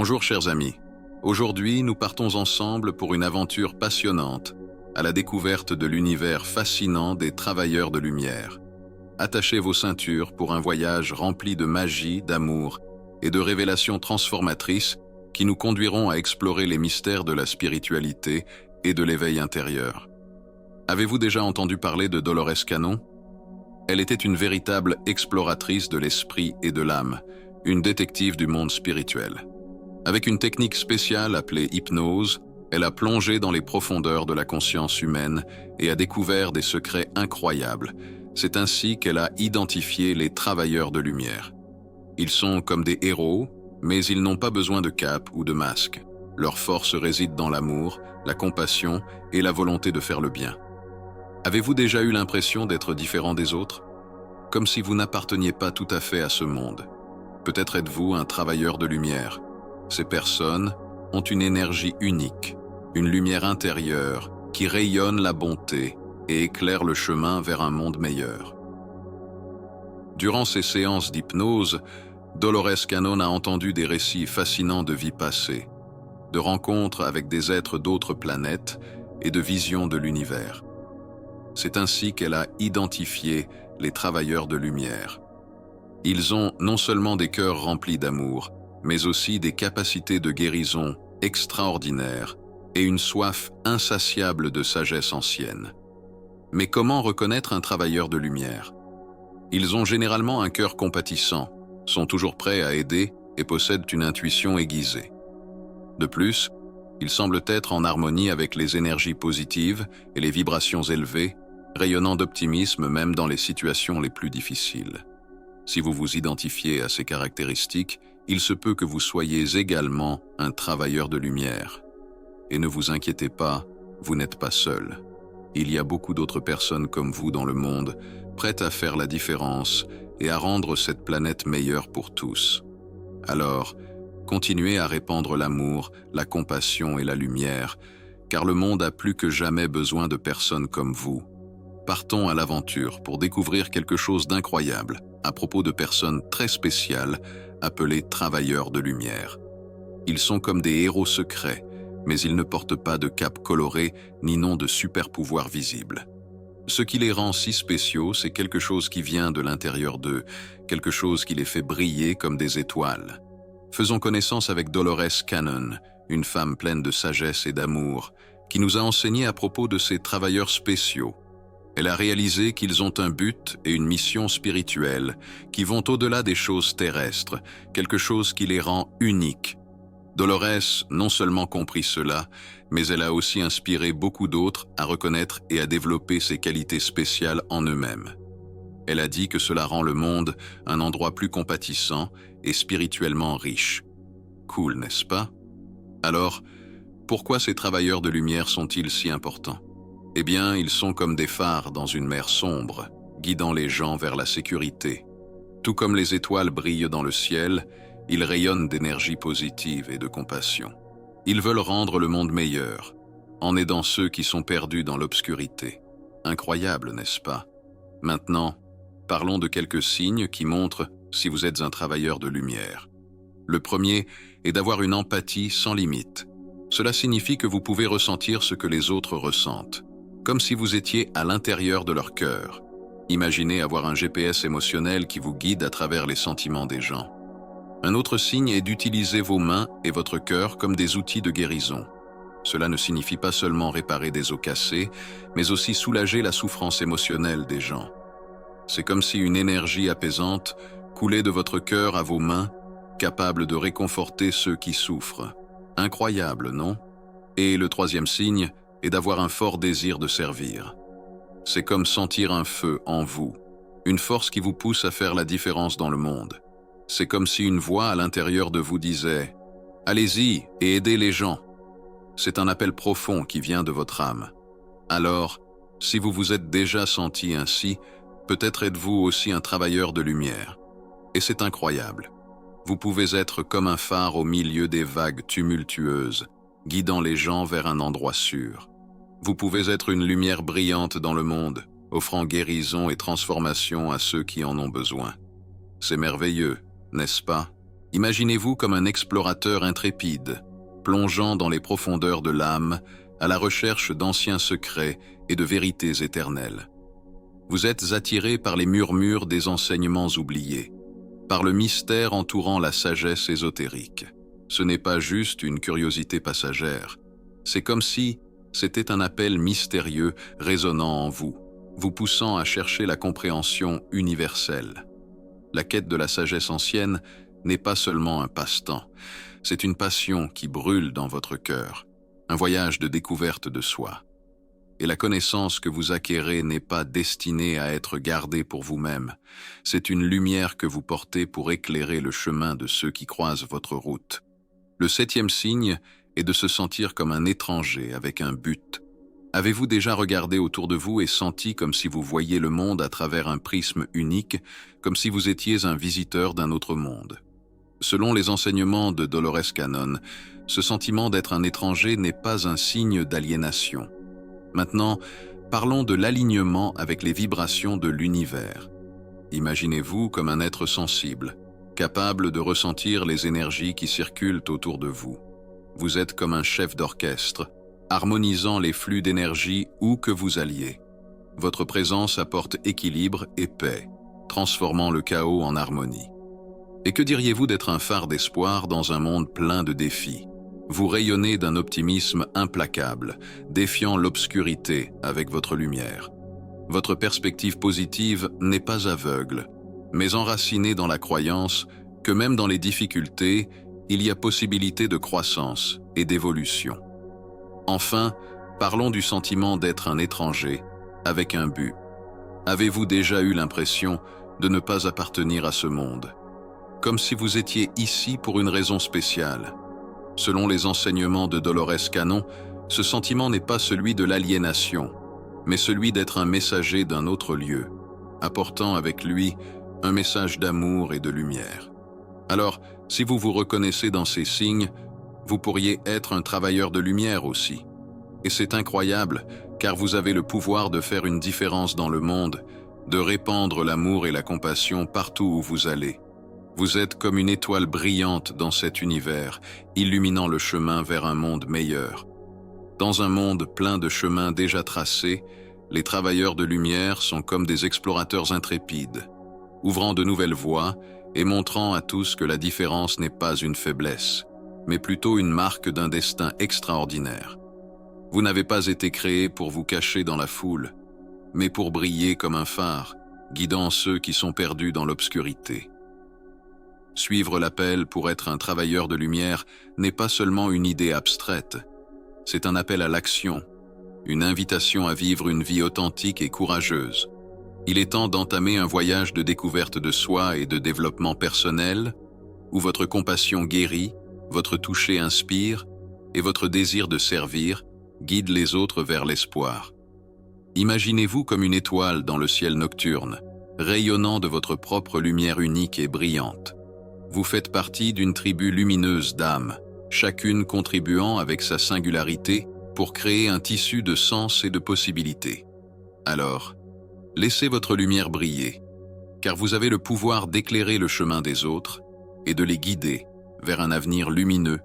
Bonjour chers amis, aujourd'hui nous partons ensemble pour une aventure passionnante à la découverte de l'univers fascinant des travailleurs de lumière. Attachez vos ceintures pour un voyage rempli de magie, d'amour et de révélations transformatrices qui nous conduiront à explorer les mystères de la spiritualité et de l'éveil intérieur. Avez-vous déjà entendu parler de Dolores Cannon? Elle était une véritable exploratrice de l'esprit et de l'âme, une détective du monde spirituel. Avec une technique spéciale appelée hypnose, elle a plongé dans les profondeurs de la conscience humaine et a découvert des secrets incroyables. C'est ainsi qu'elle a identifié les travailleurs de lumière. Ils sont comme des héros, mais ils n'ont pas besoin de cape ou de masque. Leur force réside dans l'amour, la compassion et la volonté de faire le bien. Avez-vous déjà eu l'impression d'être différent des autres? Comme si vous n'apparteniez pas tout à fait à ce monde. Peut-être êtes-vous un travailleur de lumière. Ces personnes ont une énergie unique, une lumière intérieure qui rayonne la bonté et éclaire le chemin vers un monde meilleur. Durant ces séances d'hypnose, Dolores Cannon a entendu des récits fascinants de vies passées, de rencontres avec des êtres d'autres planètes et de visions de l'univers. C'est ainsi qu'elle a identifié les travailleurs de lumière. Ils ont non seulement des cœurs remplis d'amour, mais aussi des capacités de guérison extraordinaires et une soif insatiable de sagesse ancienne. Mais comment reconnaître un travailleur de lumière? Ils ont généralement un cœur compatissant, sont toujours prêts à aider et possèdent une intuition aiguisée. De plus, ils semblent être en harmonie avec les énergies positives et les vibrations élevées, rayonnant d'optimisme même dans les situations les plus difficiles. Si vous vous identifiez à ces caractéristiques, il se peut que vous soyez également un travailleur de lumière. Et ne vous inquiétez pas, vous n'êtes pas seul. Il y a beaucoup d'autres personnes comme vous dans le monde, prêtes à faire la différence et à rendre cette planète meilleure pour tous. Alors, continuez à répandre l'amour, la compassion et la lumière, car le monde a plus que jamais besoin de personnes comme vous. Partons à l'aventure pour découvrir quelque chose d'incroyable à propos de personnes très spéciales appelés travailleurs de lumière. Ils sont comme des héros secrets, mais ils ne portent pas de cape colorée ni n'ont de super pouvoirs visibles. Ce qui les rend si spéciaux, c'est quelque chose qui vient de l'intérieur d'eux, quelque chose qui les fait briller comme des étoiles. Faisons connaissance avec Dolores Cannon, une femme pleine de sagesse et d'amour, qui nous a enseigné à propos de ces travailleurs spéciaux. Elle a réalisé qu'ils ont un but et une mission spirituelle qui vont au-delà des choses terrestres, quelque chose qui les rend uniques. Dolores non seulement comprit cela, mais elle a aussi inspiré beaucoup d'autres à reconnaître et à développer ces qualités spéciales en eux-mêmes. Elle a dit que cela rend le monde un endroit plus compatissant et spirituellement riche. Cool, n'est-ce pas? Alors, pourquoi ces travailleurs de lumière sont-ils si importants? Eh bien, ils sont comme des phares dans une mer sombre, guidant les gens vers la sécurité. Tout comme les étoiles brillent dans le ciel, ils rayonnent d'énergie positive et de compassion. Ils veulent rendre le monde meilleur, en aidant ceux qui sont perdus dans l'obscurité. Incroyable, n'est-ce pas? Maintenant, parlons de quelques signes qui montrent si vous êtes un travailleur de lumière. Le premier est d'avoir une empathie sans limite. Cela signifie que vous pouvez ressentir ce que les autres ressentent, comme si vous étiez à l'intérieur de leur cœur. Imaginez avoir un GPS émotionnel qui vous guide à travers les sentiments des gens. Un autre signe est d'utiliser vos mains et votre cœur comme des outils de guérison. Cela ne signifie pas seulement réparer des os cassés, mais aussi soulager la souffrance émotionnelle des gens. C'est comme si une énergie apaisante coulait de votre cœur à vos mains, capable de réconforter ceux qui souffrent. Incroyable, non? Et le troisième signe est d'avoir un fort désir de servir. C'est comme sentir un feu en vous, une force qui vous pousse à faire la différence dans le monde. C'est comme si une voix à l'intérieur de vous disait « Allez-y et aidez les gens ». C'est un appel profond qui vient de votre âme. Alors, si vous vous êtes déjà senti ainsi, peut-être êtes-vous aussi un travailleur de lumière. Et c'est incroyable. Vous pouvez être comme un phare au milieu des vagues tumultueuses, guidant les gens vers un endroit sûr. Vous pouvez être une lumière brillante dans le monde, offrant guérison et transformation à ceux qui en ont besoin. C'est merveilleux, n'est-ce pas? Imaginez-vous comme un explorateur intrépide, plongeant dans les profondeurs de l'âme à la recherche d'anciens secrets et de vérités éternelles. Vous êtes attiré par les murmures des enseignements oubliés, par le mystère entourant la sagesse ésotérique. Ce n'est pas juste une curiosité passagère, c'est comme si c'était un appel mystérieux résonnant en vous, vous poussant à chercher la compréhension universelle. La quête de la sagesse ancienne n'est pas seulement un passe-temps, c'est une passion qui brûle dans votre cœur, un voyage de découverte de soi. Et la connaissance que vous acquérez n'est pas destinée à être gardée pour vous-même, c'est une lumière que vous portez pour éclairer le chemin de ceux qui croisent votre route. Le 7e signe est de se sentir comme un étranger avec un but. Avez-vous déjà regardé autour de vous et senti comme si vous voyiez le monde à travers un prisme unique, comme si vous étiez un visiteur d'un autre monde? Selon les enseignements de Dolores Cannon, ce sentiment d'être un étranger n'est pas un signe d'aliénation. Maintenant, parlons de l'alignement avec les vibrations de l'univers. Imaginez-vous comme un être sensible, capable de ressentir les énergies qui circulent autour de vous. Vous êtes comme un chef d'orchestre, harmonisant les flux d'énergie où que vous alliez. Votre présence apporte équilibre et paix, transformant le chaos en harmonie. Et que diriez-vous d'être un phare d'espoir dans un monde plein de défis? Vous rayonnez d'un optimisme implacable, défiant l'obscurité avec votre lumière. Votre perspective positive n'est pas aveugle, mais enracinée dans la croyance que même dans les difficultés, il y a possibilité de croissance et d'évolution. Enfin, parlons du sentiment d'être un étranger avec un but. Avez-vous déjà eu l'impression de ne pas appartenir à ce monde? Comme si vous étiez ici pour une raison spéciale. Selon les enseignements de Dolores Cannon, ce sentiment n'est pas celui de l'aliénation, mais celui d'être un messager d'un autre lieu, apportant avec lui un message d'amour et de lumière. Alors, si vous vous reconnaissez dans ces signes, vous pourriez être un travailleur de lumière aussi. Et c'est incroyable, car vous avez le pouvoir de faire une différence dans le monde, de répandre l'amour et la compassion partout où vous allez. Vous êtes comme une étoile brillante dans cet univers, illuminant le chemin vers un monde meilleur. Dans un monde plein de chemins déjà tracés, les travailleurs de lumière sont comme des explorateurs intrépides, ouvrant de nouvelles voies et montrant à tous que la différence n'est pas une faiblesse, mais plutôt une marque d'un destin extraordinaire. Vous n'avez pas été créé pour vous cacher dans la foule, mais pour briller comme un phare, guidant ceux qui sont perdus dans l'obscurité. Suivre l'appel pour être un travailleur de lumière n'est pas seulement une idée abstraite, c'est un appel à l'action, une invitation à vivre une vie authentique et courageuse. Il est temps d'entamer un voyage de découverte de soi et de développement personnel, où votre compassion guérit, votre toucher inspire, et votre désir de servir guide les autres vers l'espoir. Imaginez-vous comme une étoile dans le ciel nocturne, rayonnant de votre propre lumière unique et brillante. Vous faites partie d'une tribu lumineuse d'âmes, chacune contribuant avec sa singularité pour créer un tissu de sens et de possibilités. Alors, laissez votre lumière briller, car vous avez le pouvoir d'éclairer le chemin des autres et de les guider vers un avenir lumineux